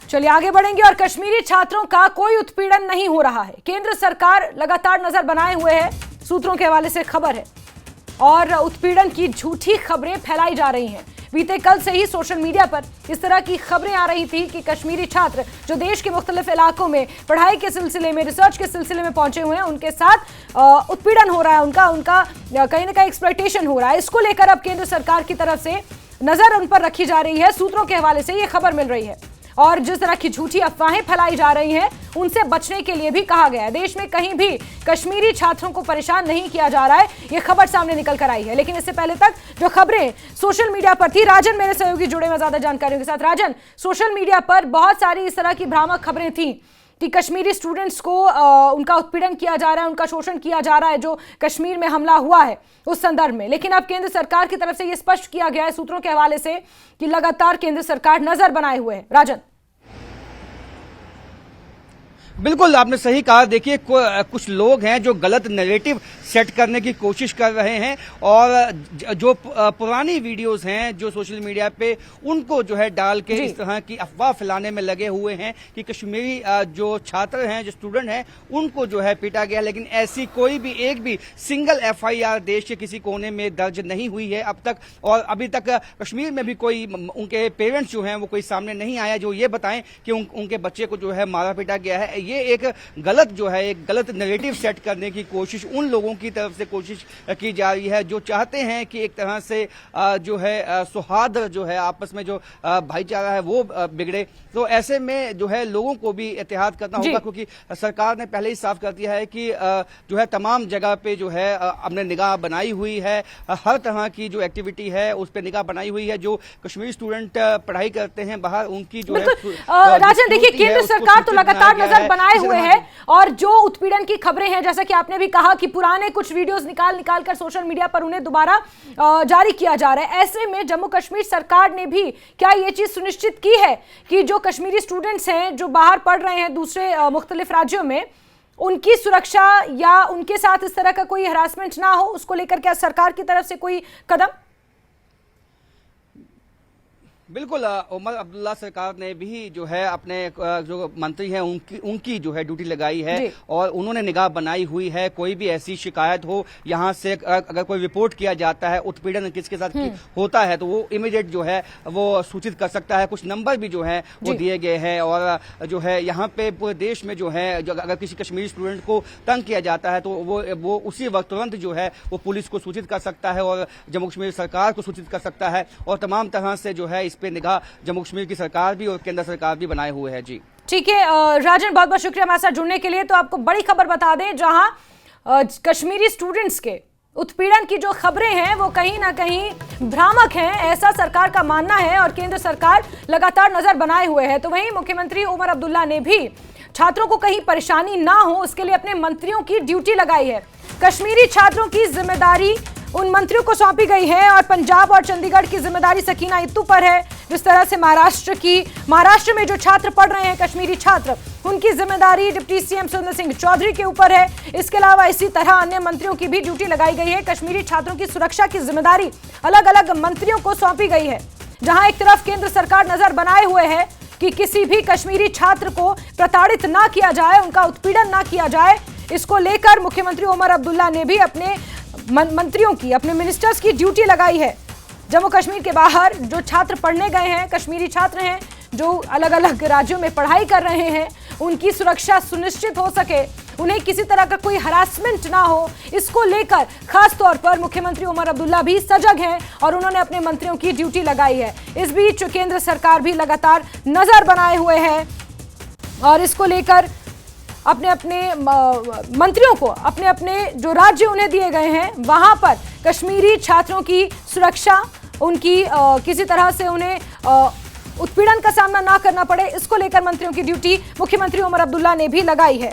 चलिए आगे बढ़ेंगे और कश्मीरी छात्रों का कोई उत्पीड़न नहीं हो रहा है। केंद्र सरकार लगातार नजर बनाए हुए है, सूत्रों के हवाले से खबर है, और उत्पीड़न की झूठी खबरें फैलाई जा रही हैं। बीते कल से ही सोशल मीडिया पर इस तरह की खबरें आ रही थी कि कश्मीरी छात्र जो देश के मुख्तलिफ इलाकों में पढ़ाई के सिलसिले में, रिसर्च के सिलसिले में पहुंचे हुए हैं, उनके साथ उत्पीड़न हो रहा है, उनका कहीं ना कहीं एक्सप्लॉयटेशन हो रहा है। इसको लेकर अब केंद्र सरकार की तरफ से नजर उन पर रखी जा रही है। सूत्रों के हवाले से ये खबर मिल रही है और जिस तरह की झूठी अफवाहें फैलाई जा रही हैं उनसे बचने के लिए भी कहा गया है। देश में कहीं भी कश्मीरी छात्रों को परेशान नहीं किया जा रहा है, यह खबर सामने निकल कर आई है। लेकिन इससे पहले तक जो खबरें सोशल मीडिया पर थी, राजन मेरे सहयोगी जुड़े में ज्यादा जानकारियों के साथ। राजन, सोशल मीडिया पर बहुत सारी इस तरह की भ्रामक खबरें थी कि कश्मीरी स्टूडेंट्स को उनका उत्पीड़न किया जा रहा है, उनका शोषण किया जा रहा है जो कश्मीर में हमला हुआ है उस संदर्भ में। लेकिन अब केंद्र सरकार की तरफ से यह स्पष्ट किया गया है सूत्रों के हवाले से कि लगातार केंद्र सरकार नजर बनाए हुए है। राजन, बिल्कुल आपने सही कहा। देखिए कुछ लोग हैं जो गलत नैरेटिव सेट करने की कोशिश कर रहे हैं और जो पुरानी वीडियोस हैं जो सोशल मीडिया पे उनको जो है डाल के इस तरह की अफवाह फैलाने में लगे हुए हैं कि कश्मीरी जो छात्र हैं, जो स्टूडेंट हैं, उनको जो है पीटा गया। लेकिन ऐसी कोई भी एक भी सिंगल FIR देश के किसी कोने में दर्ज नहीं हुई है अब तक, और अभी तक कश्मीर में भी कोई उनके पेरेंट्स जो हैं वो कोई सामने नहीं आया जो ये बताएं कि उनके बच्चे को जो है मारा पीटा गया है। ये एक गलत जो है एक गलत नैरेटिव सेट करने की कोशिश उन लोगों की तरफ से कोशिश की जा रही है जो चाहते हैं कि एक तरह से जो है सौहार्द जो है आपस में जो भाईचारा है वो बिगड़े। तो ऐसे में जो है लोगों को भी एहतियात करना होगा, क्योंकि सरकार ने पहले ही साफ कर दिया है कि जो है तमाम जगह पे जो है हमने निगाह बनाई हुई है, हर तरह की जो एक्टिविटी है उस पर निगाह बनाई हुई है। जो कश्मीरी स्टूडेंट पढ़ाई करते हैं बाहर, उनकी जो है राजन, देखिए केंद्र सरकार तो लगातार नजर बनाए हुए है और जो उत्पीड़न की खबरें हैं, जैसा कि आपने भी कहा कि पुराने कुछ वीडियोस निकाल कर सोशल मीडिया पर उन्हें दोबारा जारी किया जा रहा है। ऐसे में जम्मू कश्मीर सरकार ने भी क्या ये चीज सुनिश्चित की है कि जो कश्मीरी स्टूडेंट्स हैं जो बाहर पढ़ रहे हैं दूसरे मुख्तलिफ राज्यों में, उनकी सुरक्षा या उनके साथ इस तरह का कोई हरासमेंट ना हो, उसको लेकर क्या सरकार की तरफ से कोई कदम? बिल्कुल, उमर अब्दुल्ला सरकार ने भी जो है अपने जो मंत्री हैं उनकी जो है ड्यूटी लगाई है और उन्होंने निगाह बनाई हुई है। कोई भी ऐसी शिकायत हो, यहाँ से अगर कोई रिपोर्ट किया जाता है उत्पीड़न किसके साथ होता है तो वो इमीडिएट जो है वो सूचित कर सकता है। कुछ नंबर भी जो है वो दिए गए हैं और जो है यहाँ पे पूरे देश में जो है अगर किसी कश्मीरी स्टूडेंट को तंग किया जाता है तो वो उसी वक्त तुरंत जो है वो पुलिस को सूचित कर सकता है और जम्मू कश्मीर सरकार को सूचित कर सकता है। और तमाम तरह से जो है पे निगाह जम्मू कश्मीर की सरकार भी और केंद्र सरकार भी बनाए हुए है। जी ठीक है राजन, बहुत बहुत शुक्रिया हमारे साथ जुड़ने के लिए। तो आपको बड़ी खबर बता दें, जहां कश्मीरी स्टूडेंट्स के उत्पीड़न की जो खबरें हैं वो कहीं ना कहीं भ्रामक हैं, ऐसा सरकार का मानना है और केंद्र सरकार लगातार नजर बनाए हुए है। तो वहीं मुख्यमंत्री उमर अब्दुल्ला ने भी छात्रों को कहीं परेशानी ना हो उसके लिए अपने मंत्रियों की ड्यूटी लगाई है। कश्मीरी छात्रों की जिम्मेदारी उन मंत्रियों को सौंपी गई है और पंजाब और चंडीगढ़ की जिम्मेदारी सकीना इत्तू पर है। जिस तरह से महाराष्ट्र में जो छात्र पढ़ रहे हैं, कश्मीरी छात्र, उनकी जिम्मेदारी डिप्टी CM सुरेंद्र सिंह चौधरी के ऊपर है। इसके अलावा इसी तरह अन्य मंत्रियों की भी ड्यूटी लगाई गई है। कश्मीरी छात्रों की सुरक्षा की जिम्मेदारी अलग अलग मंत्रियों को सौंपी गई है। जहां एक तरफ केंद्र सरकार नजर बनाए हुए है कि किसी भी कश्मीरी छात्र को प्रताड़ित ना किया जाए, उनका उत्पीड़न ना किया जाए, इसको लेकर मुख्यमंत्री उमर अब्दुल्ला ने भी अपने मंत्रियों की, अपने मिनिस्टर्स की ड्यूटी लगाई है। जम्मू कश्मीर के बाहर जो छात्र पढ़ने गए हैं, कश्मीरी छात्र हैं जो अलग अलग राज्यों में पढ़ाई कर रहे हैं, उनकी सुरक्षा सुनिश्चित हो सके, उन्हें किसी तरह का कोई हरासमेंट ना हो, इसको लेकर खास तौर पर मुख्यमंत्री उमर अब्दुल्ला भी सजग हैं और उन्होंने अपने मंत्रियों की ड्यूटी लगाई है। इस बीच केंद्र सरकार भी लगातार नजर बनाए हुए है और इसको लेकर अपने अपने मंत्रियों को अपने अपने जो राज्य उन्हें दिए गए हैं वहां पर कश्मीरी छात्रों की सुरक्षा, उनकी किसी तरह से उन्हें उत्पीड़न का सामना ना करना पड़े, इसको लेकर मंत्रियों की ड्यूटी मुख्यमंत्री उमर अब्दुल्ला ने भी लगाई है।